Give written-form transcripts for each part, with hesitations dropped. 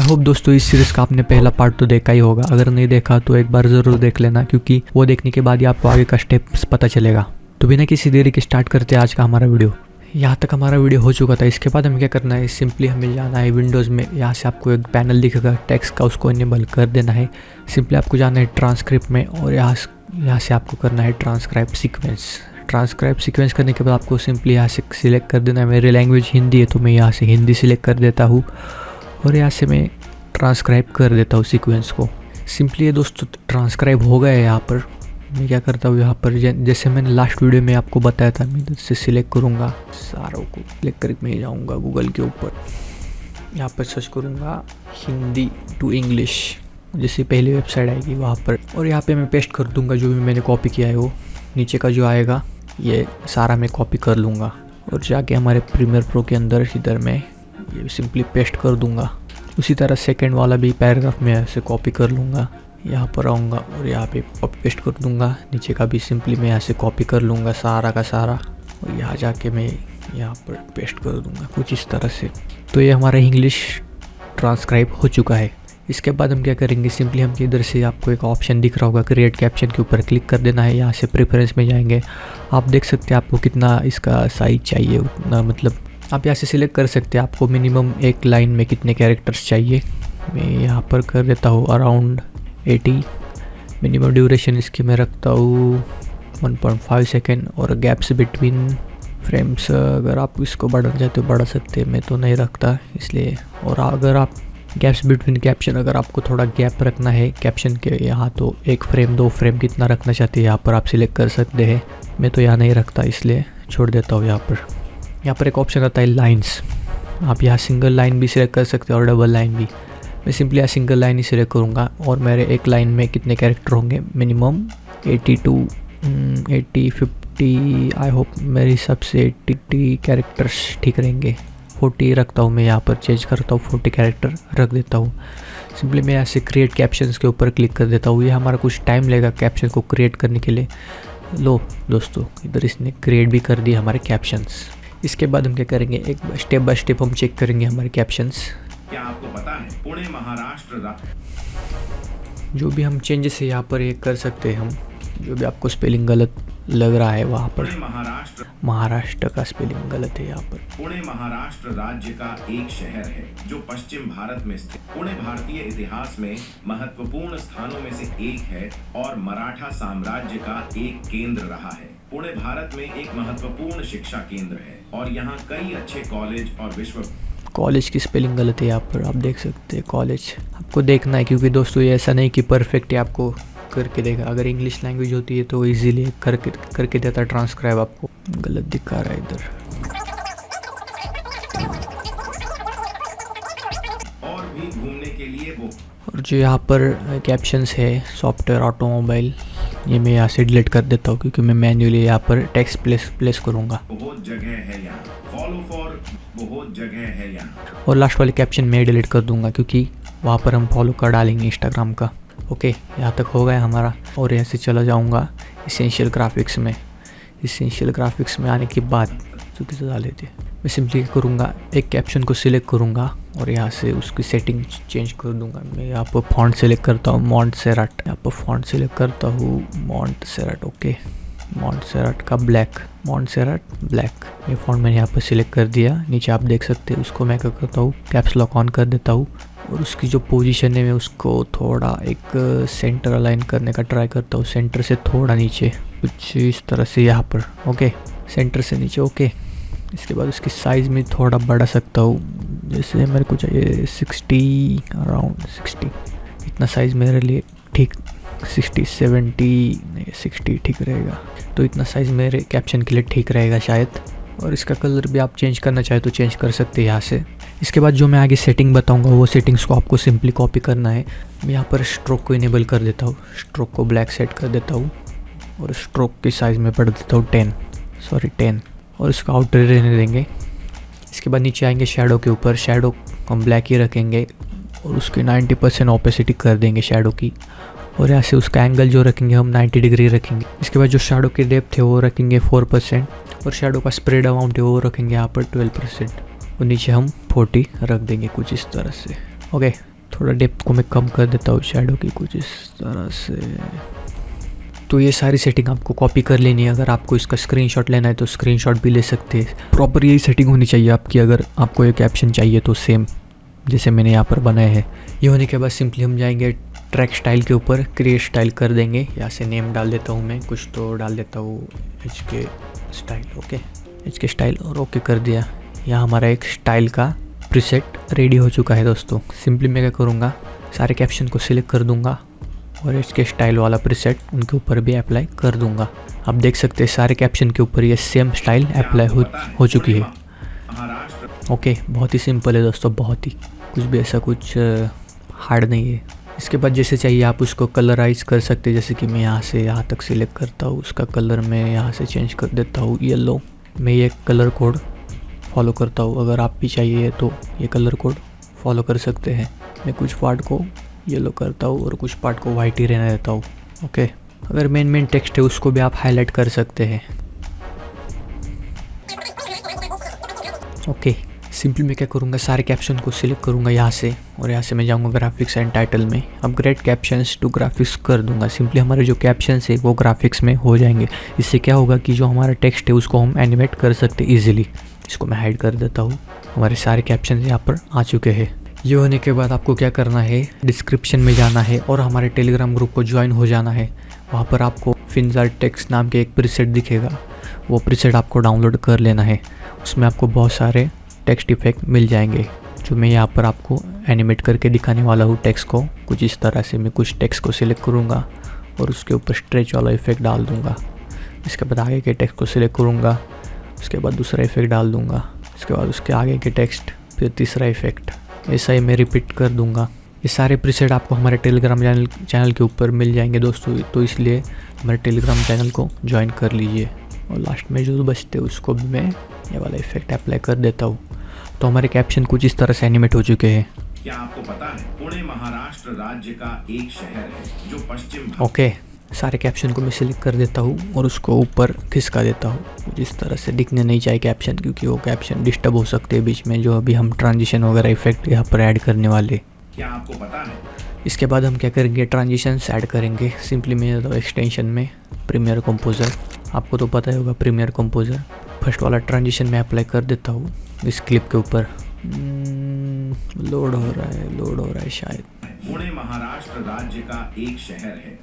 I hope दोस्तों इस series का आपने पहला पार्ट तो देखा ही होगा। अगर नहीं देखा तो एक बार ज़रूर देख लेना, क्योंकि वो देखने के बाद ही आपको आगे का स्टेप्स पता चलेगा। तो बिना किसी देरी के स्टार्ट करते हैं आज का हमारा वीडियो। यहाँ तक हमारा वीडियो हो चुका था। इसके बाद हमें क्या करना है, सिंपली हमें जाना है विंडोज़ में। यहाँ से आपको एक पैनल दिखेगा टेक्स्ट का, उसको इनेबल कर देना है। सिंपली आपको जाना है ट्रांसक्रिप्ट में और यहाँ से आपको करना है ट्रांसक्राइब सीक्वेंस। ट्रांसक्राइब सीक्वेंस करने के बाद आपको सिंपली यहाँ से सिलेक्ट कर देना है। मेरी लैंग्वेज हिंदी है तो मैं यहाँ से हिंदी सिलेक्ट कर देता हूँ और यहाँ से मैं ट्रांसक्राइब कर देता हूँ सीक्वेंस को। सिंपली ये दोस्तों ट्रांसक्राइब हो गया है। यहाँ पर मैं क्या करता हूँ, यहाँ पर जैसे मैंने लास्ट वीडियो में आपको बताया था, मैं इधर से सिलेक्ट करूँगा सारों को। सिलेक्ट करके मैं जाऊँगा गूगल के ऊपर, यहाँ पर सर्च करूँगा हिंदी टू इंग्लिश, जैसे पहली वेबसाइट आएगी वहाँ पर, और यहाँ पे मैं पेस्ट कर दूँगा जो भी मैंने कॉपी किया है। वो नीचे का जो आएगा ये सारा मैं कॉपी कर लूँगा और जाके हमारे प्रीमियर प्रो के अंदर इधर मैं ये सिंपली पेस्ट कर दूँगा। उसी तरह सेकंड वाला भी पैराग्राफ में ऐसे कॉपी कर लूँगा, यहाँ पर आऊँगा और यहाँ पे कॉपी पेस्ट कर दूँगा। नीचे का भी सिंपली मैं यहाँ से कॉपी कर लूँगा सारा का सारा और यहाँ जाके मैं यहाँ पर पेस्ट कर दूँगा कुछ इस तरह से। तो ये हमारा इंग्लिश ट्रांसक्राइब हो चुका है। इसके बाद हम क्या करेंगे, सिंपली हम इधर से आपको एक ऑप्शन दिख रहा होगा क्रिएट कैप्शन के ऊपर क्लिक कर देना है। यहाँ से प्रेफरेंस में जाएंगे, आप देख सकते हैं आपको कितना इसका साइज चाहिए उतना, मतलब आप यहाँ से सिलेक्ट कर सकते हैं आपको मिनिमम एक लाइन में कितने कैरेक्टर्स चाहिए। मैं यहाँ पर कर देता हूँ अराउंड 80। मिनिमम ड्यूरेशन इसकी मैं रखता हूँ 1.5 सेकेंड और गैप्स बिटवीन फ्रेम्स अगर आप इसको बढ़ाना चाहते हो बढ़ा सकते हैं, मैं तो नहीं रखता इसलिए। और अगर आप गैप्स बिटवीन कैप्शन, अगर आपको थोड़ा गैप रखना है कैप्शन के यहाँ, तो 1 फ्रेम 2 फ्रेम कितना रखना चाहते हैं यहाँ पर आप सिलेक्ट कर सकते हैं। मैं तो यहाँ नहीं रखता इसलिए छोड़ देता हूँ। यहाँ पर एक ऑप्शन आता है लाइन्स, आप यहाँ सिंगल लाइन भी सिलेक्ट कर सकते हैं और डबल लाइन भी। मैं सिंपली यहाँ सिंगल लाइन ही सिलेक्ट करूँगा और मेरे एक लाइन में कितने कैरेक्टर होंगे, मिनिमम 80 to 80 50, आई होप मेरे हिसाब से 80 कैरेक्टर्स ठीक रहेंगे। 40 रखता हूँ मैं, यहाँ पर चेंज करता हूँ 40 कैरेक्टर रख देता हूँ। सिंपली मैं यहाँ से क्रिएट कैप्शंस के ऊपर क्लिक कर देता हूँ। ये हमारा कुछ टाइम लगेगा कैप्शन को क्रिएट करने के लिए। लो दोस्तों इधर इसने क्रिएट भी कर दिए हमारे कैप्शंस। इसके बाद हम क्या करेंगे, एक स्टेप बाय स्टेप हम चेक करेंगे हमारे कैप्शंस। क्या आपको पता है पुणे महाराष्ट्र जो भी हम चेंजेस है यहाँ पर ये कर सकते हैं हम, जो भी आपको स्पेलिंग गलत लग रहा है वहाँ पर। महाराष्ट्र का स्पेलिंग गलत है यहाँ पर। पुणे महाराष्ट्र राज्य का एक शहर है जो पश्चिम भारत में स्थित। पुणे भारतीय इतिहास में महत्वपूर्ण स्थानों में से एक है और मराठा साम्राज्य का एक केंद्र रहा है। पुणे भारत में एक महत्वपूर्ण शिक्षा केंद्र है और यहाँ कई अच्छे कॉलेज और कॉलेज की स्पेलिंग गलत है यहाँ पर, आप देख सकते हैं कॉलेज। आपको देखना है क्योंकि दोस्तों ये ऐसा नहीं कि परफेक्ट है, आपको करके देगा। अगर इंग्लिश लैंग्वेज होती है तो इजीली करके देता ट्रांसक्राइब। आपको गलत दिखा रहा है इधर। और भी घूमने के लिए वो, और जो यहाँ पर कैप्शंस है सॉफ्टवेयर ऑटोमोबाइल, ये मैं यहाँ से डिलीट कर देता हूँ क्योंकि मैं मैन्युअली यहाँ पर टेक्स्ट प्लेस करूँगा। बहुत जगह है यहाँ, फॉलो फॉर बहुत जगह है यहाँ। और लास्ट वाले कैप्शन मैं डिलीट कर दूँगा क्योंकि वहाँ पर हम फॉलो कर डालेंगे इंस्टाग्राम का। ओके, यहाँ तक हो गया हमारा। और यहाँ से चला जाऊँगा इसेंशियल ग्राफिक्स में। इसेंशियल ग्राफिक्स में आने के बाद चुकी सजा लेते मैं सिंपली करूँगा, एक कैप्शन को सिलेक्ट करूँगा और यहाँ से उसकी सेटिंग चेंज कर दूँगा। मैं यहाँ पर फॉन्ट सेलेक्ट करता हूँ मॉन्टसेराट, यहाँ पर फॉन्ट सेलेक्ट करता हूँ मॉन्टसेराट। ओके, मॉन्टसेराट का ब्लैक, मॉन्टसेराट ब्लैक, ये फॉन्ट मैंने यहाँ पर सिलेक्ट कर दिया। नीचे आप देख सकते हैं उसको मैं क्या करता हूँ, कैप्स लॉक ऑन कर देता हूँ और उसकी जो पोजीशन है मैं उसको थोड़ा एक सेंटर अलाइन करने का ट्राई करता हूँ। सेंटर से थोड़ा नीचे कुछ इस तरह से यहाँ पर। ओके, सेंटर से नीचे। ओके, इसके बाद उसकी साइज़ में थोड़ा बढ़ा सकता हूँ, जैसे मेरे को चाहिए 60, अराउंड 60 इतना साइज़ मेरे लिए ठीक। 60 70 नहीं 60 ठीक रहेगा, तो इतना साइज़ मेरे कैप्शन के लिए ठीक रहेगा शायद। और इसका कलर भी आप चेंज करना चाहे तो चेंज कर सकते हैं यहाँ से। इसके बाद जो मैं आगे सेटिंग बताऊंगा वो सेटिंग्स को आपको सिंपली कॉपी करना है। मैं यहाँ पर स्ट्रोक को इनेबल कर देता हूँ, स्ट्रोक को ब्लैक सेट कर देता हूँ और स्ट्रोक की साइज़ में बढ़ा देता हूँ 10 और इसको आउटर रहने देंगे। इसके बाद नीचे आएंगे शैडो के ऊपर, शैडो हम ब्लैक ही रखेंगे और उसकी 90% ओपेसिटी कर देंगे शैडो की। और यहाँ से उसका एंगल जो रखेंगे हम 90 डिग्री रखेंगे। इसके बाद जो शैडो की डेप्थ है वो रखेंगे 4% और शैडो का स्प्रेड अमाउंट है वो रखेंगे यहाँ पर 12% और नीचे हम 40 रख देंगे कुछ इस तरह से। ओके, थोड़ा डेप्थ को मैं कम कर देता हूँ शैडो की कुछ इस तरह से। तो ये सारी सेटिंग आपको कॉपी कर लेनी है। अगर आपको इसका स्क्रीनशॉट लेना है तो स्क्रीनशॉट भी ले सकते हैं। प्रॉपर यही सेटिंग होनी चाहिए आपकी अगर आपको एक कैप्शन चाहिए तो, सेम जैसे मैंने यहाँ पर बनाया है। ये होने के बाद सिंपली हम जाएंगे ट्रैक स्टाइल के ऊपर, क्रिएट स्टाइल कर देंगे। यहाँ से नेम डाल देता हूँ मैं, कुछ तो डाल देता हूँ HK style. Okay, HK style और ओके कर दिया। यहाँ हमारा एक स्टाइल का प्रीसेट रेडी हो चुका है दोस्तों। सिंपली मैं क्या करूँगा, सारे कैप्शन को सिलेक्ट कर दूँगा और HK स्टाइल वाला प्रीसेट उनके ऊपर भी अप्लाई कर दूँगा। आप देख सकते हैं सारे कैप्शन के ऊपर ये सेम स्टाइल अप्लाई हो चुकी है। ओके, बहुत ही सिंपल है दोस्तों, बहुत ही, कुछ भी ऐसा कुछ हार्ड नहीं है। इसके बाद जैसे चाहिए आप उसको कलराइज कर सकते हैं। जैसे कि मैं यहाँ से यहाँ तक सिलेक्ट करता हूँ, उसका कलर मैं यहाँ से चेंज कर देता हूँ येलो। मैं ये कलर कोड फॉलो करता हूँ, अगर आप भी चाहिए तो ये कलर कोड फॉलो कर सकते हैं। मैं कुछ पार्ट को येलो करता हूँ और कुछ पार्ट को वाइट ही रहने देता हूँ। ओके, अगर मेन टेक्स्ट है उसको भी आप हाईलाइट कर सकते हैं। ओके, सिंपली मैं क्या करूँगा, सारे कैप्शन को सिलेक्ट करूँगा यहाँ से और यहाँ से मैं जाऊँगा ग्राफिक्स एंड टाइटल में, अपग्रेड कैप्शंस टू ग्राफिक्स कर दूँगा। सिंपली हमारे जो कैप्शंस है वो ग्राफिक्स में हो जाएंगे। इससे क्या होगा कि जो हमारा टेक्स्ट है उसको हम एनिमेट कर सकते ईजिली। इसको मैं हाइड कर देता हूँ। हमारे सारे कैप्शन यहाँ पर आ चुके हैं। ये होने के बाद आपको क्या करना है, डिस्क्रिप्शन में जाना है और हमारे टेलीग्राम ग्रुप को ज्वाइन हो जाना है। वहाँ पर आपको फिनजार टेक्स्ट नाम के एक प्रीसेट दिखेगा, वो प्रीसेट आपको डाउनलोड कर लेना है। उसमें आपको बहुत सारे टेक्स्ट इफेक्ट मिल जाएंगे जो मैं यहाँ पर आपको एनिमेट करके दिखाने वाला हूँ। टेक्स्ट को कुछ इस तरह से मैं कुछ टेक्स्ट को सिलेक्ट करूँगा और उसके ऊपर स्ट्रेच वाला इफेक्ट डाल दूँगा। इसके बाद आगे के टेक्स्ट को सिलेक्ट करूँगा, उसके बाद दूसरा इफेक्ट डाल दूँगा, इसके बाद उसके आगे के टेक्स्ट, फिर तीसरा इफेक्ट। ऐसा ही मैं रिपीट कर दूँगा। ये सारे प्रीसेट आपको हमारे टेलीग्राम चैनल के ऊपर मिल जाएंगे दोस्तों, तो इसलिए हमारे टेलीग्राम चैनल को ज्वाइन कर लीजिए। और लास्ट में जो बचते उसको भी मैं ये वाला इफेक्ट अप्लाई कर देता हूँ। तो हमारे कैप्शन कुछ इस तरह से एनिमेट हो चुके हैं। क्या आपको पता है पुणे महाराष्ट्र राज्य का एक शहर है जो पश्चिम ओके, सारे कैप्शन को मैं सिलेक्ट कर देता हूँ और उसको ऊपर खिसका देता हूँ। जिस तरह से दिखने नहीं चाहिए कैप्शन, क्योंकि वो कैप्शन डिस्टर्ब हो सकते हैं बीच में, जो अभी हम ट्रांजिशन वगैरह इफेक्ट यहाँ पर ऐड करने वाले। क्या आपको पता है? इसके बाद हम क्या करेंगे, ट्रांजिशंस ऐड करेंगे। सिंपली मैं तो एक्सटेंशन में प्रीमियर कंपोजर, आपको तो पता ही होगा प्रीमियर कंपोजर। फर्स्ट वाला ट्रांजिशन में अप्लाई कर देता हूँ इस क्लिप के ऊपर। लोड हो रहा है शायद। पुणे महाराष्ट्र राज्य का एक शहर है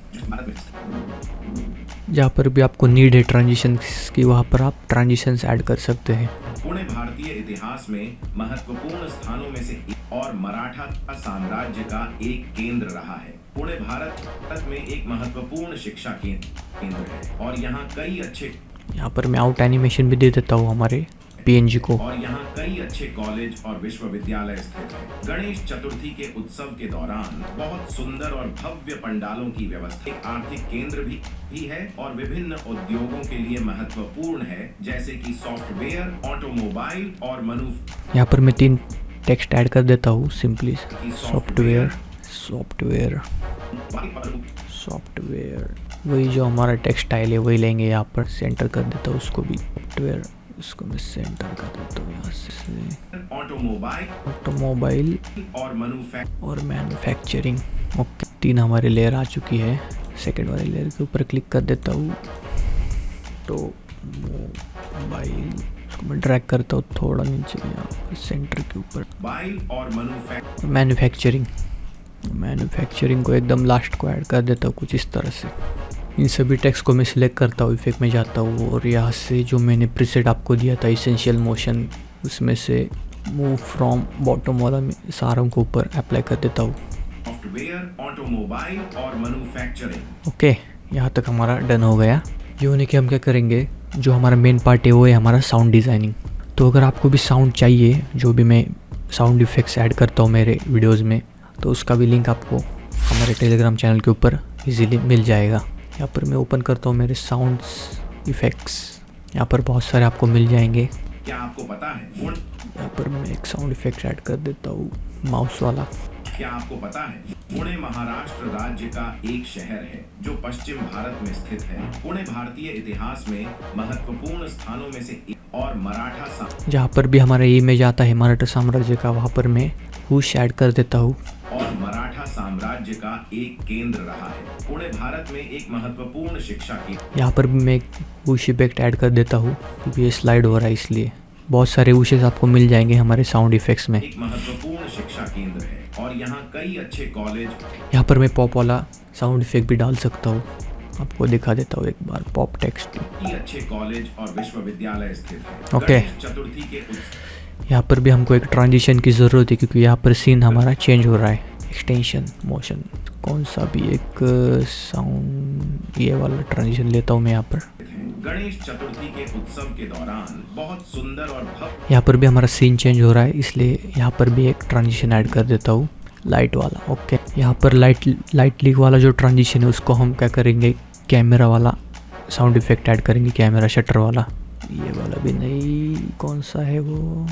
जहाँ पर भी आपको नीड है ट्रांजिशन की, वहाँ पर आप ट्रांजिशंस ऐड कर सकते हैं। पुणे भारतीय इतिहास में महत्वपूर्ण स्थानों में से एक और मराठा साम्राज्य का एक केंद्र रहा है। पुणे भारत में एक महत्वपूर्ण शिक्षा केंद्र है और यहाँ कई अच्छे, यहाँ पर मैं आउट एनिमेशन भी दे देता हूँ हमारे PNG को। और यहाँ कई अच्छे कॉलेज और विश्वविद्यालय स्थित है। गणेश चतुर्थी के उत्सव के दौरान बहुत सुंदर और भव्य पंडालों की व्यवस्था, एक आर्थिक केंद्र भी है और विभिन्न उद्योगों के लिए महत्वपूर्ण है, जैसे कि सॉफ्टवेयर, ऑटोमोबाइल और यहाँ पर मैं 3 टेक्स्ट ऐड कर देता हूँ। सिंपली सॉफ्टवेयर वही जो हमारा टेक्सटाइल है वही लेंगे। यहाँ पर सेंटर कर देता हूँ उसको भी, सॉफ्टवेयर इसको मैं सेंटर कर देता हूँ यहाँ से। ऑटोमोबाइल और मैन्युफैक्चरिंग। ओके, 3 हमारे लेयर आ चुकी है। सेकंड वाले लेयर के ऊपर क्लिक कर देता हूँ। तो मोबाइल इसको मैं ड्रैग करता हूँ थोड़ा नीचे यहाँ सेंटर के ऊपर। और मैन्युफैक्चरिंग को एकदम लास्ट को ऐड कर देता हूँ कुछ इस तरह से। इन सभी टेक्स्ट को मैं सिलेक्ट करता हूँ, इफेक्ट में जाता हूँ और यहाँ से जो मैंने प्रीसेट आपको दिया था एसेंशियल मोशन, उसमें से मूव फ्रॉम बॉटम वाला में सारों को ऊपर अप्लाई कर देता हूँ। सॉफ्टवेयर, ऑटोमोबाइल और मैन्युफैक्चरिंग। ओके, यहाँ तक हमारा डन हो गया। ये होने के हम क्या करेंगे, जो हमारा मेन पार्ट है वो है हमारा साउंड डिज़ाइनिंग। तो अगर आपको भी साउंड चाहिए, जो भी मैं साउंड इफेक्ट्स ऐड करता हूँ मेरे वीडियोज़ में, तो उसका भी लिंक आपको हमारे टेलीग्राम चैनल के ऊपर इजीली मिल जाएगा। यहाँ पर मैं ओपन करता हूँ मेरे साउंड्स इफ़ेक्ट्स, यहाँ पर बहुत सारे आपको मिल जाएंगे। क्या आपको पता है यहाँ पर मैं एक साउंड इफेक्ट ऐड कर देता हूँ माउस वाला। क्या आपको पता है पुणे महाराष्ट्र राज्य का एक शहर है जो पश्चिम भारत में स्थित है। पुणे भारतीय इतिहास में महत्वपूर्ण स्थानों में से एक और मराठा, जहाँ पर भी हमारा इमेज आता है मराठा साम्राज्य का, वहाँ पर मैं हुश ऐड कर देता हूँ। और साम्राज्य का एक केंद्र रहा है। पुणे भारत में एक महत्वपूर्ण शिक्षा की। यहाँ पर भी मैं एक वुश इफेक्ट ऐड कर देता हूँ क्योंकि ये स्लाइड हो रहा है, इसलिए बहुत सारे वुशेस आपको मिल जाएंगे हमारे साउंड इफेक्ट्स में। एक महत्वपूर्ण शिक्षा केंद्र है और यहाँ कई अच्छे कॉलेज। यहाँ पर मैं पॉप वाला साउंड इफेक्ट भी डाल सकता हूँ, आपको दिखा देता हूँ एक बार। पॉप टेक्स्ट, कई अच्छे कॉलेज और विश्वविद्यालय स्थित है। ओके। गणेश चतुर्थी के यहाँ पर भी हमको एक ट्रांजिशन की ज़रूरत है क्योंकि यहाँ पर सीन हमारा चेंज हो रहा है। एक्सटेंशन मोशन, कौन सा भी एक साउंड, ये वाला ट्रांजिशन लेता हूँ मैं यहाँ पर। गणेश चतुर्थी के उत्सव के दौरान बहुत सुंदर और भव्य। यहाँ पर भी हमारा सीन चेंज हो रहा है, इसलिए यहाँ पर भी एक ट्रांजिशन ऐड कर देता हूँ, लाइट वाला। ओके, यहाँ पर लाइट लीक वाला जो ट्रांजिशन है उसको हम क्या करेंगे, कैमरा वाला साउंड इफेक्ट ऐड करेंगे, कैमरा शटर वाला। ये वाला भी नहीं, कौन सा है वो,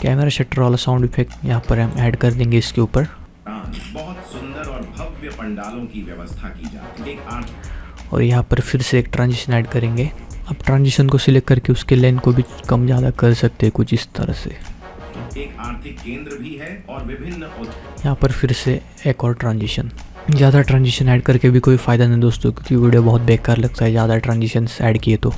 कैमरा शटर वाला साउंड इफेक्ट यहाँ पर हम ऐड कर देंगे इसके ऊपर। बहुत सुंदर और भव्य पंडालों की व्यवस्था की जाती है। और यहाँ पर फिर से एक ट्रांजिशन ऐड करेंगे। अब ट्रांजिशन को सिलेक्ट करके उसके लेंथ को भी कम ज़्यादा कर सकते हैं कुछ इस तरह से। एक आर्थिक केंद्र भी है और विभिन्न। यहाँ पर फिर से एक और ट्रांजिशन। ज़्यादा ट्रांजिशन ऐड करके भी कोई फ़ायदा नहीं दोस्तों, क्योंकि वीडियो बहुत बेकार लगता है ज़्यादा ट्रांजिशन ऐड किए तो।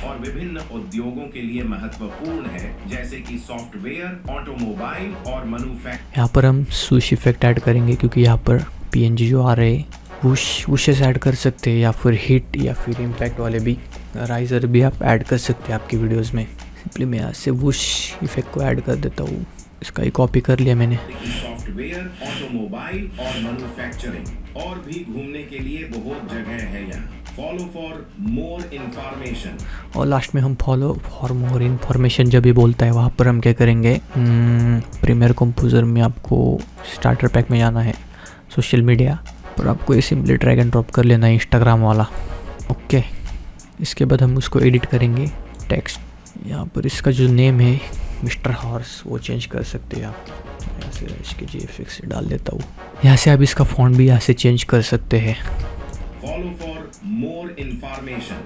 और विभिन्न उद्योगों के लिए महत्वपूर्ण है, जैसे कि सॉफ्टवेयर, ऑटोमोबाइल और मैन्युफैक्चरिंग। यहाँ पर हम स्विच इफेक्ट ऐड करेंगे क्योंकि यहाँ पर पीएनजी जो आ रहे हैं वुशेस ऐड कर सकते हैं, या फिर हिट या फिर इम्पैक्ट वाले भी राइजर भी आप ऐड कर सकते हैं आपकी वीडियोस में। सिंपली मैं यहाँ से वुश इफेक्ट को ऐड कर देता हूँ, इसका ही कॉपी कर लिया मैंने। सॉफ्टवेयर, ऑटोमोबाइल और मैन्युफैक्चरिंग और भी घूमने के लिए बहुत जगह है यहाँ। Follow for more information. और लास्ट में हम फॉलो फॉर मोर इन्फॉर्मेशन जब ये बोलता है वहाँ पर हम क्या करेंगे, प्रीमियर कंपोजर में आपको स्टार्टर पैक में जाना है, सोशल मीडिया पर आपको ये सिंपली ड्रैग एंड ड्रॉप कर लेना है, इंस्टाग्राम वाला। ओके, इसके बाद हम उसको एडिट करेंगे। टेक्स्ट यहाँ पर इसका जो नेम है मिस्टर हॉर्स वो चेंज कर सकते हैं आप। यहाँ से इसके GFX से डाल देता हूँ। यहाँ से आप इसका फॉन्ट भी यहाँ से चेंज कर सकते हैं। Follow for more information.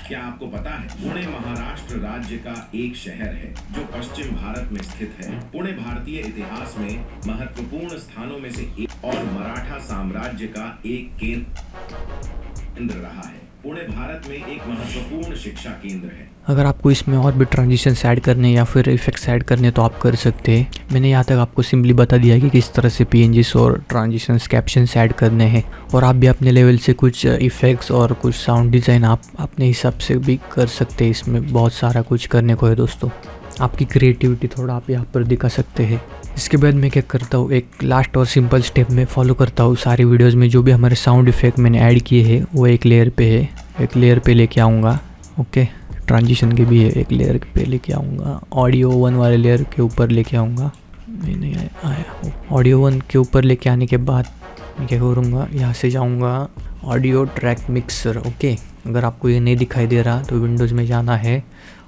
क्या आपको पता है पुणे महाराष्ट्र राज्य का एक शहर है जो पश्चिम भारत में स्थित है। पुणे भारतीय इतिहास में महत्वपूर्ण स्थानों में से एक और मराठा साम्राज्य का एक केंद्र रहा है। पुणे भारत में एक महत्वपूर्ण शिक्षा केंद्र है। अगर आपको इसमें और भी ट्रांजिशन ऐड करने या फिर इफेक्ट्स ऐड करने तो आप कर सकते हैं। मैंने यहाँ तक आपको सिंपली बता दिया कि किस तरह से PNGs और ट्रांजिशंस कैप्शंस ऐड करने हैं, और आप भी अपने लेवल से कुछ इफेक्ट्स और कुछ साउंड डिज़ाइन आप अपने हिसाब से भी कर सकते हैं। इसमें बहुत सारा कुछ करने को है दोस्तों, आपकी क्रिएटिविटी थोड़ा आप यहाँ पर दिखा सकते हैं। इसके बाद मैं क्या करता हूँ, एक लास्ट और सिंपल स्टेप में फॉलो करता हूँ। सारी वीडियोस में जो भी हमारे साउंड इफेक्ट मैंने ऐड किए हैं वो एक लेयर पे है, एक लेयर पे लेके आऊँगा। ओके, ट्रांजिशन के भी है, एक लेयर पे लेके आऊँगा। ऑडियो 1 वाले लेयर के ऊपर लेके आऊँगा। नहीं आया। ऑडियो 1 के ऊपर लेके आने के बाद मैं क्या करूँगा, यहाँ से जाऊँगा ऑडियो ट्रैक मिक्सर। ओके, अगर आपको ये नहीं दिखाई दे रहा तो विंडोज़ में जाना है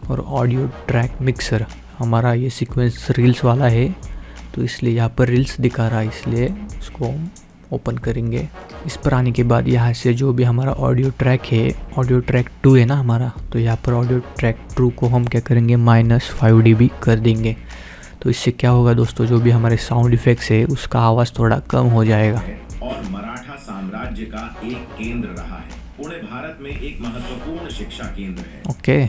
और ऑडियो ट्रैक मिक्सर। हमारा ये सीक्वेंस रील्स वाला है तो इसलिए यहाँ पर रील्स दिखा रहा है, इसलिए उसको ओपन करेंगे। इस पर आने के बाद यहाँ से जो भी हमारा ऑडियो ट्रैक है, ऑडियो ट्रैक 2 है ना हमारा, तो यहाँ पर ऑडियो ट्रैक 2 को हम क्या करेंगे -5 dB कर देंगे। तो इससे क्या होगा दोस्तों, जो भी हमारे साउंड इफेक्ट्स है उसका आवाज़ थोड़ा कम हो जाएगा। और मराठा साम्राज्य का एक केंद्र रहा है। पुणे भारत में एक महत्वपूर्ण शिक्षा केंद्र है। ओके,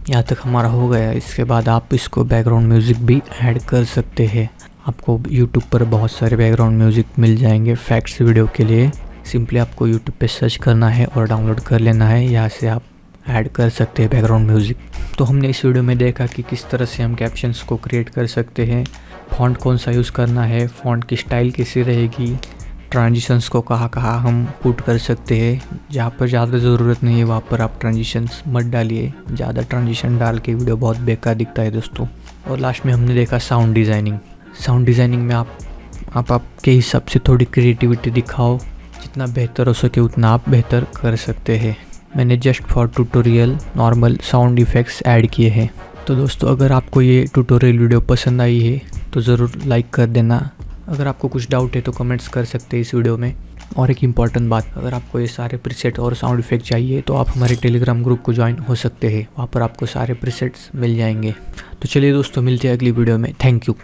यहाँ तक हमारा हो गया। इसके बाद आप इसको बैकग्राउंड म्यूज़िक भी ऐड कर सकते हैं। आपको YouTube पर बहुत सारे बैकग्राउंड म्यूज़िक मिल जाएंगे फैक्ट्स वीडियो के लिए। सिंपली आपको YouTube पे सर्च करना है और डाउनलोड कर लेना है, यहाँ से आप ऐड कर सकते हैं बैकग्राउंड म्यूज़िक। तो हमने इस वीडियो में देखा कि किस तरह से हम कैप्शंस को क्रिएट कर सकते हैं, फॉन्ट कौन सा यूज़ करना है, फॉन्ट की स्टाइल कैसी रहेगी, ट्रांजिशंस को कहाँ हम पुट कर सकते हैं। जहाँ पर ज़्यादा ज़रूरत नहीं है वहाँ पर आप ट्रांजिशंस मत डालिए, ज़्यादा ट्रांजिशन डाल के वीडियो बहुत बेकार दिखता है दोस्तों। और लास्ट में हमने देखा साउंड डिज़ाइनिंग। साउंड डिज़ाइनिंग में आप आपके हिसाब से थोड़ी क्रिएटिविटी दिखाओ, जितना बेहतर हो सके उतना आप बेहतर कर सकते हैं। मैंने just for tutorial normal sound effects add किए हैं। तो दोस्तों, अगर आपको ये ट्यूटोरियल वीडियो पसंद आई है तो ज़रूर लाइक कर देना। अगर आपको कुछ डाउट है तो कमेंट्स कर सकते हैं इस वीडियो में। और एक इम्पॉर्टेंट बात, अगर आपको ये सारे प्रीसेट और साउंड इफेक्ट चाहिए तो आप हमारे टेलीग्राम ग्रुप को ज्वाइन हो सकते हैं, वहाँ पर आपको सारे प्रीसेट्स मिल जाएंगे। तो चलिए दोस्तों, मिलते हैं अगली वीडियो में। Thank you.